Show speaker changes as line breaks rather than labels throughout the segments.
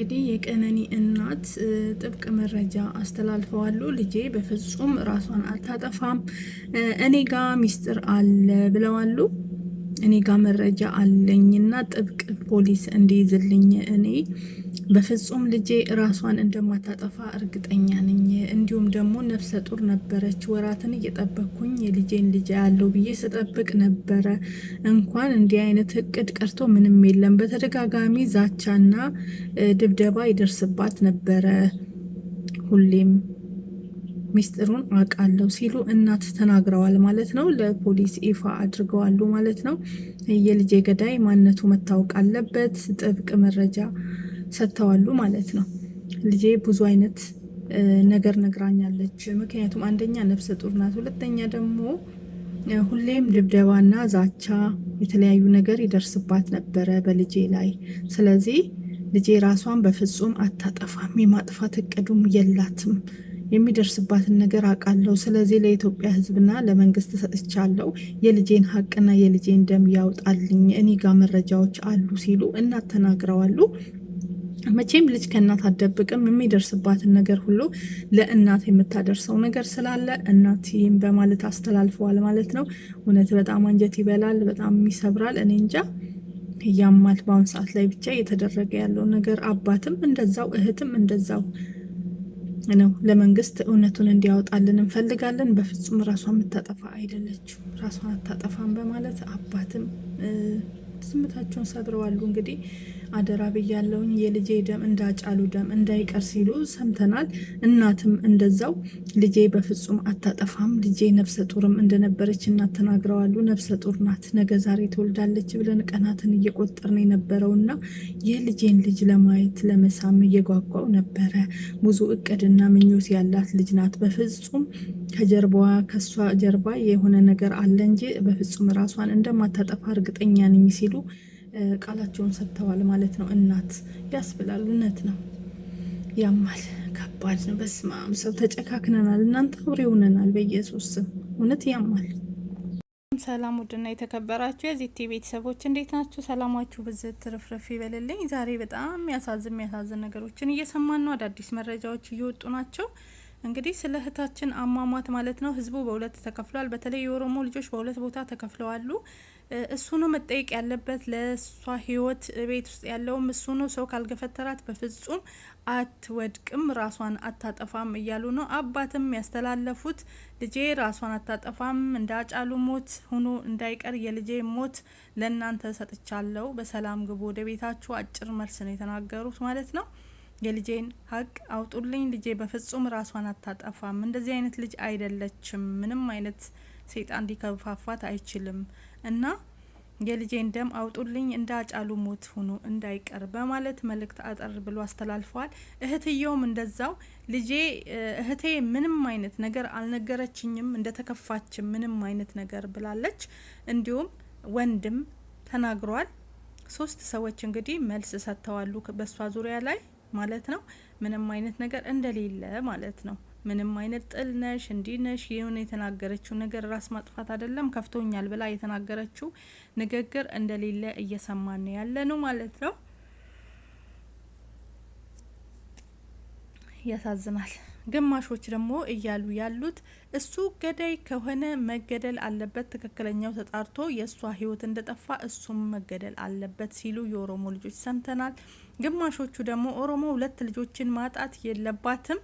እንግዲህ የቀነኒ እናት ጥብቅ መረጃ አስተላልፈዋል። ልጄ በፍጹም ራሷን አታጠፋም፣ እኔ ጋ ሚስጥር አለ ብለዋል። እኔ ጋ መረጃ አለኝና ጥብቅ ፖሊስ እንዲይዝልኝ፣ እኔ በፍጹም ልጄ ራሷን እንደማታጠፋ እርግጠኛ ነኝ። እንዲሁም ደግሞ ነፍሰ ጡር ነበረች። ወራትን እየጠበቅኩኝ የልጄን ልጅ ያለው ብዬ ስጠብቅ ነበረ። እንኳን እንዲህ አይነት እቅድ ቀርቶ ምንም የለም። በተደጋጋሚ ዛቻና ድብደባ ይደርስባት ነበረ። ሁሌም ሚስጥሩን አውቃለሁ ሲሉ እናት ተናግረዋል ማለት ነው። ለፖሊስ ይፋ አድርገዋሉ ማለት ነው። የልጄ ገዳይ ማንነቱ መታወቅ አለበት፣ ጥብቅ መረጃ ሰጥተዋሉ ማለት ነው። ልጄ ብዙ አይነት ነገር ነግራኛለች። ምክንያቱም አንደኛ ነፍሰ ጡር ናት፣ ሁለተኛ ደግሞ ሁሌም ድብደባና ዛቻ የተለያዩ ነገር ይደርስባት ነበረ በልጄ ላይ። ስለዚህ ልጄ ራሷን በፍጹም አታጠፋም፣ የማጥፋት እቅዱም የላትም። የሚደርስባትን ነገር አውቃለሁ። ስለዚህ ለኢትዮጵያ ሕዝብና ለመንግስት ሰጥቻለሁ። የልጄን ሀቅና የልጄን ደም ያውጣልኝ፣ እኔ ጋር መረጃዎች አሉ ሲሉ እናት ተናግረዋሉ። መቼም ልጅ ከእናት አትደብቅም። የሚደርስባትን ነገር ሁሉ ለእናት የምታደርሰው ነገር ስላለ እናት ይህም በማለት አስተላልፈዋል ማለት ነው። እውነት በጣም አንጀት ይበላል፣ በጣም ይሰብራል። እኔ እንጃ ያማል። በአሁኑ ሰዓት ላይ ብቻ እየተደረገ ያለው ነገር አባትም እንደዛው እህትም እንደዛው ነው። ለመንግስት እውነቱን እንዲያወጣልን እንፈልጋለን። በፍጹም ራሷን የምታጠፋ አይደለችም፣ ራሷን አታጠፋም በማለት አባትም ዝምታቸውን ሰብረዋሉ። እንግዲህ አደራ ብያለሁኝ የልጄ ደም እንዳጫሉ ደም እንዳይቀር ሲሉ ሰምተናል። እናትም እንደዛው ልጄ በፍጹም አታጠፋም፣ ልጄ ነፍሰ ጡርም እንደነበረች እናት ተናግረዋሉ። ነፍሰ ጡር ናት፣ ነገ ዛሬ ትወልዳለች ብለን ቀናትን እየቆጠርን የነበረውና የልጄን ልጅ ለማየት ለመሳም እየጓጓው ነበረ። ብዙ እቅድና ምኞት ያላት ልጅ ናት። በፍጹም ከጀርባዋ ከሷ ጀርባ የሆነ ነገር አለ እንጂ በፍጹም ራሷን እንደማታጠፋ እርግጠኛ ነኝ ሲሉ ቃላቸውን ሰጥተዋል ማለት ነው። እናት ያስብላል። እውነት ነው፣ ያማል፣ ከባድ ነው። በስማም ሰው ተጨካክነናል፣ እናንተ አውሬ ሆነናል። በኢየሱስ ስም እውነት ያማል። ሰላም ውድና የተከበራችሁ የዚህ ቲቪ ቤተሰቦች እንዴት ናችሁ? ሰላማችሁ ብዝት ትርፍርፍ ይበልልኝ። ዛሬ በጣም የሚያሳዝን ነገሮችን እየሰማን ነው። አዳዲስ መረጃዎች እየወጡ ናቸው። እንግዲህ ስለ እህታችን አሟሟት ማለት ነው ህዝቡ በሁለት ተከፍሏል። በተለይ የኦሮሞ ልጆች በሁለት ቦታ ተከፍለዋሉ። እሱ ነው መጠየቅ ያለበት። ለሷ ህይወት ቤት ውስጥ ያለውም እሱ ነው። ሰው ካልገፈተራት በፍጹም አትወድቅም፣ ራሷን አታጠፋም እያሉ ነው። አባትም ያስተላለፉት ልጄ ራሷን አታጠፋም፣ እንዳጫሉ ሞት ሆኖ እንዳይቀር የልጄ ሞት ለእናንተ ሰጥቻለሁ፣ በሰላም ግቡ ወደ ቤታችሁ፣ አጭር መልስ ነው የተናገሩት ማለት ነው። የልጄን ሀቅ አውጡልኝ፣ ልጄ በፍጹም ራሷን አታጠፋም፣ እንደዚህ አይነት ልጅ አይደለችም፣ ምንም አይነት ሰይጣን ሊከፋፋት አይችልም እና የልጄን ደም አውጡልኝ፣ እንዳጫሉ ሞት ሆኖ እንዳይቀር በማለት መልእክት አጠር ብሎ አስተላልፈዋል። እህትየውም እንደዛው ልጄ እህቴ ምንም አይነት ነገር አልነገረችኝም፣ እንደተከፋችም ምንም አይነት ነገር ብላለች። እንዲሁም ወንድም ተናግሯል። 3 ሰዎች እንግዲህ መልስ ሰጥተዋሉ በሷ ዙሪያ ላይ ማለት ነው። ምንም አይነት ነገር እንደሌለ ማለት ነው። ምንም አይነት ጥል ነሽ እንዲህ ነሽ የሆነ የተናገረችው ነገር ራስ ማጥፋት አይደለም፣ ከፍቶኛል ብላ የተናገረችው ንግግር እንደሌለ እየሰማን ያለ ነው ማለት ነው። ያሳዝናል። ግማሾች ደግሞ እያሉ ያሉት እሱ ገዳይ ከሆነ መገደል አለበት፣ ትክክለኛው ተጣርቶ የእሷ ህይወት እንደጠፋ እሱም መገደል አለበት ሲሉ የኦሮሞ ልጆች ሰምተናል። ግማሾቹ ደግሞ ኦሮሞ 2 ልጆችን ማጣት የለባትም፣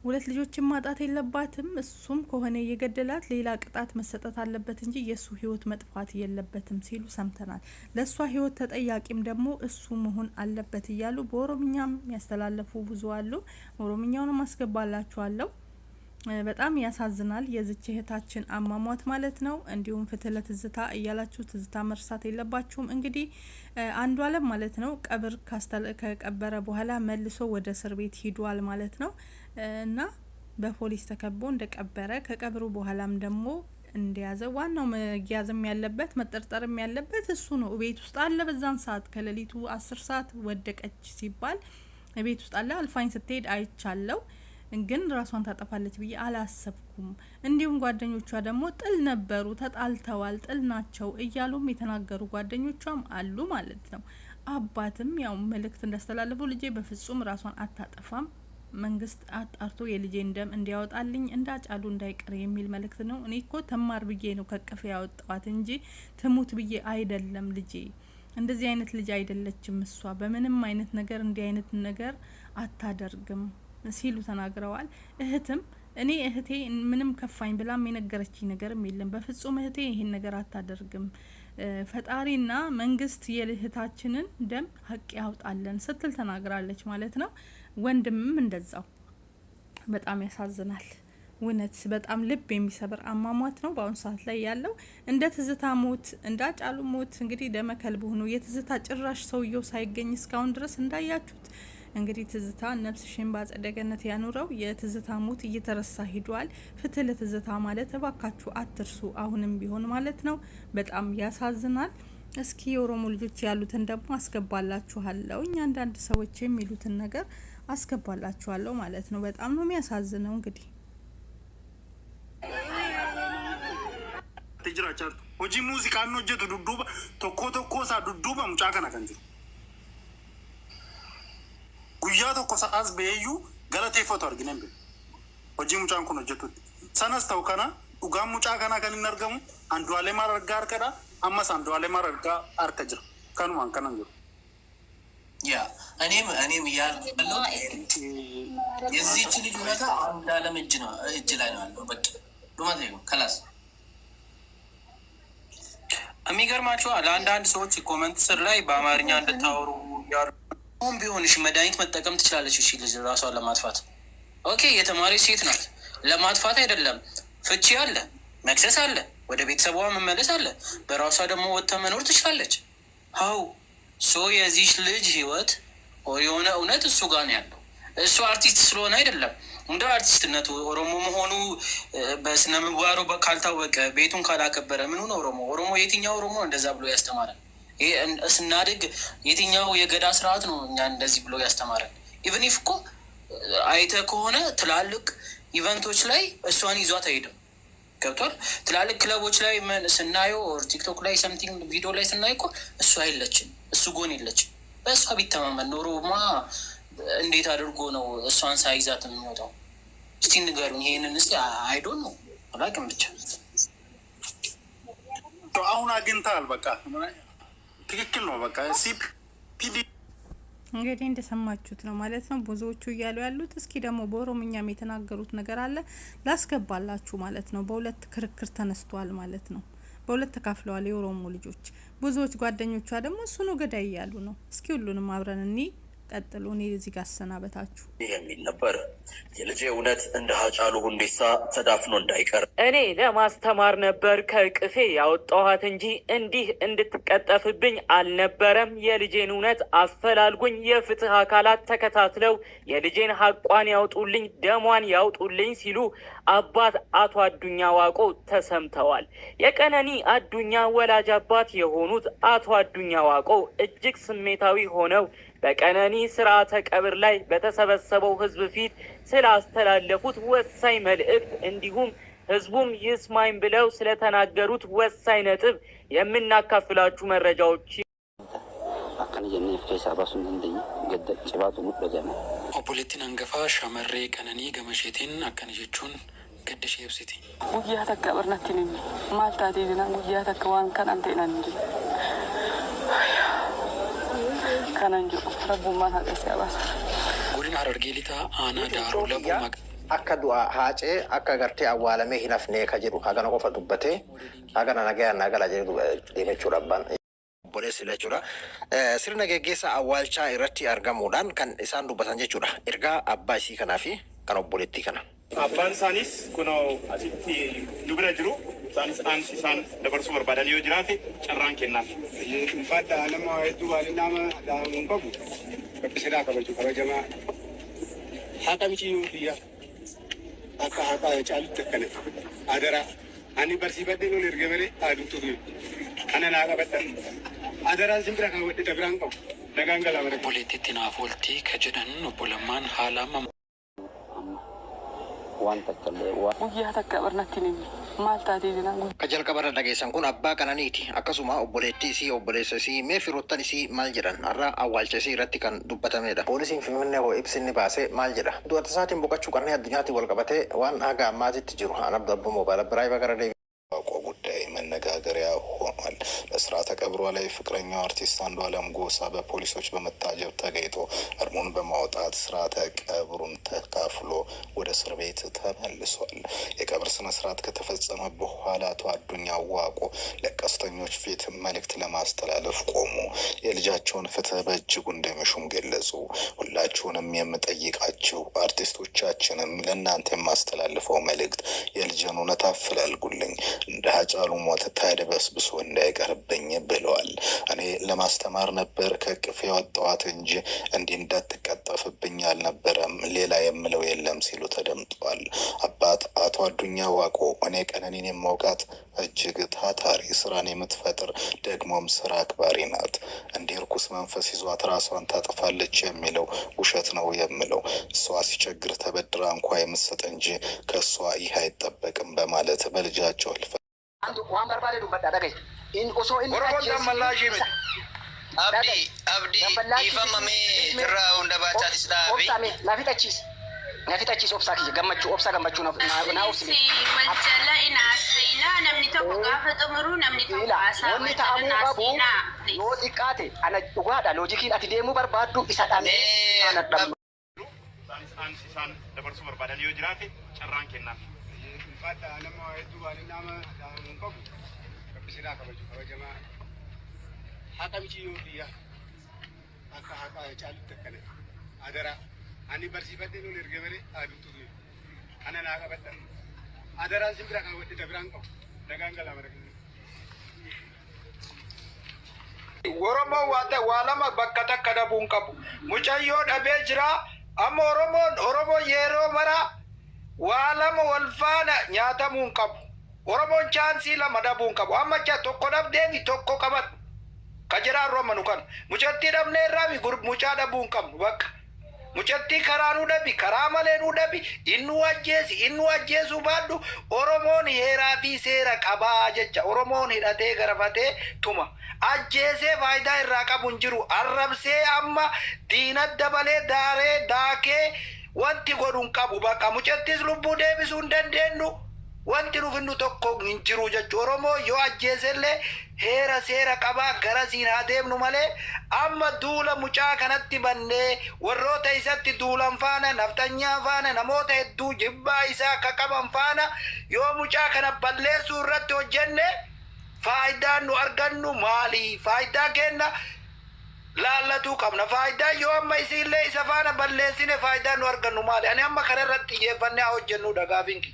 2 ልጆችን ማጣት የለባትም፣ እሱም ከሆነ የገደላት ሌላ ቅጣት መሰጠት አለበት እንጂ የእሱ ህይወት መጥፋት የለበትም ሲሉ ሰምተናል። ለእሷ ህይወት ተጠያቂም ደግሞ እሱ መሆን አለበት እያሉ በኦሮምኛም ያስተላለፉ ብዙ አሉ። ኦሮምኛውንም አስገባላችኋለሁ። በጣም ያሳዝናል የዝች እህታችን አሟሟት ማለት ነው። እንዲሁም ፍትህ ለትዝታ እያላችሁ ትዝታ መርሳት የለባችሁም። እንግዲህ አንዱ አለም ማለት ነው ቀብር ከቀበረ በኋላ መልሶ ወደ እስር ቤት ሂዷል ማለት ነው እና በፖሊስ ተከቦ እንደቀበረ ከቀብሩ በኋላም ደግሞ እንደያዘ ዋናው መያዝም ያለበት መጠርጠርም ያለበት እሱ ነው። ቤት ውስጥ አለ። በዛን ሰዓት ከሌሊቱ 10 ሰዓት ወደቀች ሲባል ቤት ውስጥ አለ። አልፋኝ ስትሄድ አይቻለው፣ ግን ራሷን ታጠፋለች ብዬ አላሰብኩም። እንዲሁም ጓደኞቿ ደግሞ ጥል ነበሩ፣ ተጣልተዋል፣ ጥል ናቸው እያሉም የተናገሩ ጓደኞቿም አሉ ማለት ነው። አባትም ያው መልእክት እንዳስተላለፉ ልጄ በፍጹም ራሷን አታጠፋም፣ መንግስት አጣርቶ የልጄን ደም እንዲያወጣልኝ እንዳጫሉ እንዳይቀር የሚል መልእክት ነው። እኔ እኮ ተማር ብዬ ነው ከቅፍ ያወጣዋት እንጂ ትሙት ብዬ አይደለም። ልጄ እንደዚህ አይነት ልጅ አይደለችም። እሷ በምንም አይነት ነገር እንዲህ አይነት ነገር አታደርግም ሲሉ ተናግረዋል። እህትም እኔ እህቴ ምንም ከፋኝ ብላም የነገረችኝ ነገርም የለም። በፍጹም እህቴ ይሄን ነገር አታደርግም፣ ፈጣሪና መንግስት የእህታችንን ደም ሀቅ ያውጣለን ስትል ተናግራለች ማለት ነው። ወንድምም እንደዛው። በጣም ያሳዝናል። እውነት በጣም ልብ የሚሰብር አሟሟት ነው በአሁኑ ሰዓት ላይ ያለው። እንደ ትዝታ ሞት እንደ አጫሉ ሞት እንግዲህ ደመከልብ ሆኖ የትዝታ ጭራሽ ሰውየው ሳይገኝ እስካሁን ድረስ እንዳያችሁት እንግዲህ ትዝታ ነፍስሽን በአጸደ ገነት ያኑረው። የትዝታ ሞት እየተረሳ ሂዷል። ፍትህ ለትዝታ ማለት እባካችሁ አትርሱ፣ አሁንም ቢሆን ማለት ነው። በጣም ያሳዝናል። እስኪ የኦሮሞ ልጆች ያሉትን ደግሞ አስገባላችኋለሁ። እኛ አንዳንድ ሰዎች የሚሉትን ነገር አስገባላችኋለሁ ማለት ነው። በጣም ነው የሚያሳዝነው። እንግዲህ
ትጅራቻርቱ ሆጂ ሙዚቃ ነው ጀቱ ዱዱባ ቶኮ ቶኮ ሳ ዱዱባ ሙጫ ከና ከንጂ ጉያ ቶኮ ሳስ በዩ ገለቴፎቶ አርግነን በ ሆጂ ሙጫን ኩኖ ጀቱ ሰነስ ተው ከና ኡጋ ሙጫ ከና ከን ነርገሙ አንዱ አለ ማረጋ አርከዳ አማስ አንዱ አለ ማረጋ አርከጅራ ከኑ ማን ከናን ጀሩ
ያ እኔም ያለው የዚህች ልጅ ሁኔታ አንድ አለም እጅ ላይ ነው ያለው። በቃ ዱማት ነው ከላስ የሚገርማችሁ ለአንዳንድ ሰዎች ኮመንት ስር ላይ በአማርኛ እንድታወሩ ያሉም ቢሆንሽ መድኃኒት መጠቀም ትችላለች። እሺ ልጅ ራሷን ለማጥፋት ኦኬ፣ የተማሪች ሴት ናት። ለማጥፋት አይደለም ፍቺ አለ፣ መክሰስ አለ፣ ወደ ቤተሰቧ መመለስ አለ። በራሷ ደግሞ ወጥታ መኖር ትችላለች። ሀው ሶ የዚህ ልጅ ህይወት የሆነ እውነት እሱ ጋር ነው ያለው። እሱ አርቲስት ስለሆነ አይደለም እንደ አርቲስትነቱ ኦሮሞ መሆኑ በስነ ምግባሩ ካልታወቀ ቤቱን ካላከበረ ምን ሆነ ኦሮሞ የትኛው ኦሮሞ እንደዛ ብሎ ያስተማረን? ስናድግ የትኛው የገዳ ስርዓት ነው እኛ እንደዚህ ብሎ ያስተማረን? ኢቨን ኢፍ እኮ አይተ ከሆነ ትላልቅ ኢቨንቶች ላይ እሷን ይዟት አይሄድም። ገብቷል። ትላልቅ ክለቦች ላይ ስናየው ቲክቶክ ላይ ሰምቲንግ ቪዲዮ ላይ ስናይ እኮ እሱ አይለችም፣ እሱ ጎን የለችም። በእሷ ቢተማመን ኖሮማ እንዴት አድርጎ ነው እሷን ሳይዛት የሚወጣው? እስቲ ንገሩኝ ይሄንን። እስቲ አይዶን ነው አላውቅም። ብቻ
አሁን አግኝተሃል። በቃ ትክክል ነው። በቃ ሲፒዲ
እንግዲህ እንደሰማችሁት ነው ማለት ነው ብዙዎቹ እያሉ ያሉት። እስኪ ደግሞ በኦሮምኛም የተናገሩት ነገር አለ ላስገባላችሁ ማለት ነው። በሁለት ክርክር ተነስቷል ማለት ነው። በሁለት ተካፍለዋል የኦሮሞ ልጆች። ብዙዎች ጓደኞቿ ደግሞ እሱ ነው ገዳይ እያሉ ነው። እስኪ ሁሉንም አብረን እኒ ቀጥሉ። እኔ እዚህ ጋር አሰናበታችሁ
የሚል ነበር። የልጄ እውነት እንደ ሀጫሉ ሁንዴሳ ተዳፍኖ እንዳይቀር
እኔ ለማስተማር ነበር ከቅፌ ያወጣኋት እንጂ እንዲህ እንድትቀጠፍብኝ አልነበረም። የልጄን እውነት አፈላልጉኝ። የፍትህ አካላት ተከታትለው የልጄን ሀቋን ያውጡልኝ፣ ደሟን ያውጡልኝ ሲሉ አባት አቶ አዱኛ ዋቆ ተሰምተዋል። የቀነኒ አዱኛ ወላጅ አባት የሆኑት አቶ አዱኛ ዋቆ እጅግ ስሜታዊ ሆነው በቀነኒ ስርዓተ ቀብር ላይ በተሰበሰበው ህዝብ ፊት ስላስተላለፉት ወሳኝ መልእክት እንዲሁም ህዝቡም ይስማኝ ብለው ስለተናገሩት ወሳኝ ነጥብ የምናካፍላችሁ መረጃዎች
ኦቦሌቲን አንገፋ ሻመሬ ቀነኒ ገመሼቲን አከንጀቹን ገደሽ የብሲቲ
ጉያ ተከ በርናቲን ማልታቲ ዲና ጉያ ተከ ዋን ከናንቴናን እንጂ ከናንጆ ረቡማን ሀቀስ ያባስ
ጉዲን ሀረርጌ ሊታ አና ዳሩ ለቡ ማቅ
akka du'a haacee akka gartee awwaalamee hin hafnee ka jedhu hagana qofa dubbatee hagana nagayaan nagala jedhu jechuudha abbaan obboleessi jechuudha. Sirna geggeessa awwaalchaa irratti argamuudhaan kan isaan dubbatan jechuudha. Ergaa abbaa isii kanaa fi kan obboleettii kana.
Abbaan isaanis kunoo asitti nu bira jiru. Isaanis isaan dabarsuu barbaadan yoo jiraate carraan kennaaf.
Fadda nama hedduu baay'inaan dhaamuun qabu qabbisidhaa kabaju kabajamaa haqa michiyyuu biyya akka haqa caalutti akkana adara ani barsiifadhee loon erga malee aduutu ana naa qabadhan adaraan simbira kan wadhita biraan qabu nagaan galaa mara
ኦቦሌቲtti naaf oltii ka jedhan obbo Lammaan haala amma
guyyaa takka barnatti nimi Maltaati jiran.
Kajal kabara dhageessan kun abbaa kananiiti. Akkasuma obboleettii isii obboleessa isii mee firoottan isii maal jedhan har'a awwaalcha isii irratti kan dubbatamedha. Poolisiin Finfinnee hoo ibsinni baasee maal jedha. Du'ata isaatiin boqachuu qarnee addunyaatti wal qabatee waan haga ammaatitti jiru anabda abbo moobaala biraa bagara deebi.
ጉዳይ መነጋገሪያ ሆኗል። በስርዓተ ቀብሯ ላይ ፍቅረኛው አርቲስት አንዷለም ጎሳ በፖሊሶች በመታጀብ ተገኝቶ እርሙን በማውጣት ስርዓተ ቀብሩን ተካፍሎ ወደ እስር ቤት ተመልሷል። የቀብር ስነ ስርዓት ከተፈጸመ በኋላ አቶ አዱኛ ዋቆ ለቀስተኞች ፊት መልእክት ለማስተላለፍ ቆሙ። የልጃቸውን ፍትህ በእጅጉ እንደሚሹም ገለጹ። ሁላችሁንም የምጠይቃችሁ አርቲስቶቻችንን ለእናንተ የማስተላልፈው መልእክት የልጅን እውነት አፈላልጉልኝ እንደ ሃጫሉ ሞት ተደበስብሶ እንዳይቀርብኝ ብለዋል። እኔ ለማስተማር ነበር ከቅፍ ያወጣኋት እንጂ እንዲህ እንዳትቀጠፍብኝ አልነበረም፣ ሌላ የምለው የለም ሲሉ ተደምጧል። አባት አቶ አዱኛ ዋቆ እኔ ቀነኒን የማውቃት እጅግ ታታሪ ስራን የምትፈጥር ደግሞም ስራ አክባሪ ናት። እንዲህ ርኩስ መንፈስ ይዟት ራሷን ታጠፋለች የሚለው ውሸት ነው የምለው። እሷ ሲቸግር ተበድራ እንኳ የምትሰጥ እንጂ ከእሷ ይህ አይጠበቅም በማለት በልጃቸው
Antu waan barbaade dubbadha dhagaye. Osoo inni
abdi dhiifamamee jirraa hunda baachaatis dhaabe.
Nafitachiis obsaa kiyya gammachuu naa obsime.
Wajjala inaasayinaa namni tokko gaafa xumuru namni tokko haasaa wajjala naasayinaa.
Yoo xiqqaate ana dhugaadha loojikiin ati deemuu barbaaddu isa dhamee ana dhabu.
Isaan dabarsuu barbaadan yoo jiraate carraan kennaaf. Fata nama hedduu waan nama hin qabu kabisiraa kabaju kabajamaa haqa miti yoo dhiya akka haqa caalutti akkana adara ani barsiifadhee nuun erga malee aduutu ana naa qabadha adaraan sin bira kaawwadhe dabiraan qabu nagaan galaa mara Oromoo waa lama bakka takka dhabuun qabu mucayyoo dhabee jira amma Oromoo yeroo maraa Walama walfana nyata munkabu. Oromon chansi la madabun kabu. Amma cha tokko dabdeemi tokko qabat. Kajira Roma nukan. Muchatti dabne rami group muchada bun kabu bakka. Muchatti karanu dabi karamale nu dabi innu ajjeesu baddu Oromon heera fi seera qaba jecha Oromon hidhate garafate tuma. Ajjeese fayda irraa qabun jiru arrabse amma diinat dabale daare daake wanti godhun qabu bakka mucattis lubbuu deebisuu hin dandeenyu wanti nufinnu tokko hin jiru jechuudha. Oromoo yoo ajjeesellee heera seera qabaa gara siin haa deemnu malee amma duula mucaa kanatti bannee warroota isatti duulan faana naftanyaa faana namoota hedduu jibbaa isaa akka qaban faana yoo mucaa kana balleessuu irratti hojjenne faayidaan nu argannu maali? Faayidaa kenna laalatu qabna faayidaa yoo amma isiillee isa faana balleessine faayidaa nu argannu maali? Ani amma kana irratti xiyyeeffannee haa hojjennu dhagaafinki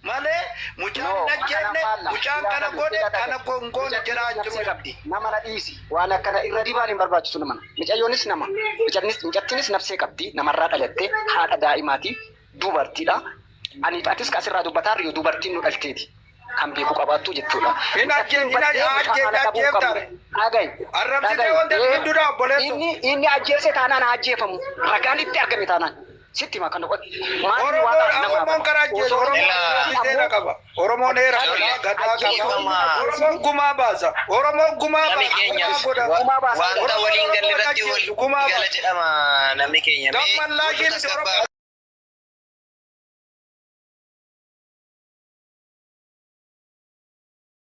malee mucaan najjenne mucaan kana godhe kana gongoon jedhaa jiru.
Nama na dhiisi waan akkana irra dibaan hin barbaachisu nama. Mucayyoonis nama mucattiinis nafsee qabdi namarraa dhalatte haadha daa'imaati dubartiidha. Aniif atis asirraa dubbataa yoo dubartiin nu dhalteeti. Kan beeku qabaattu jechuudha. Inni ajjeese taanaan ajjeefamu ragaan itti argame taanaan sitti makan
Oromoon karaa ajjeesu Oromoon heera gadaa qaba Oromoon gumaa baasa Oromoon gumaa
Wanta waliin galirratti wal gala jedhama namni keenya.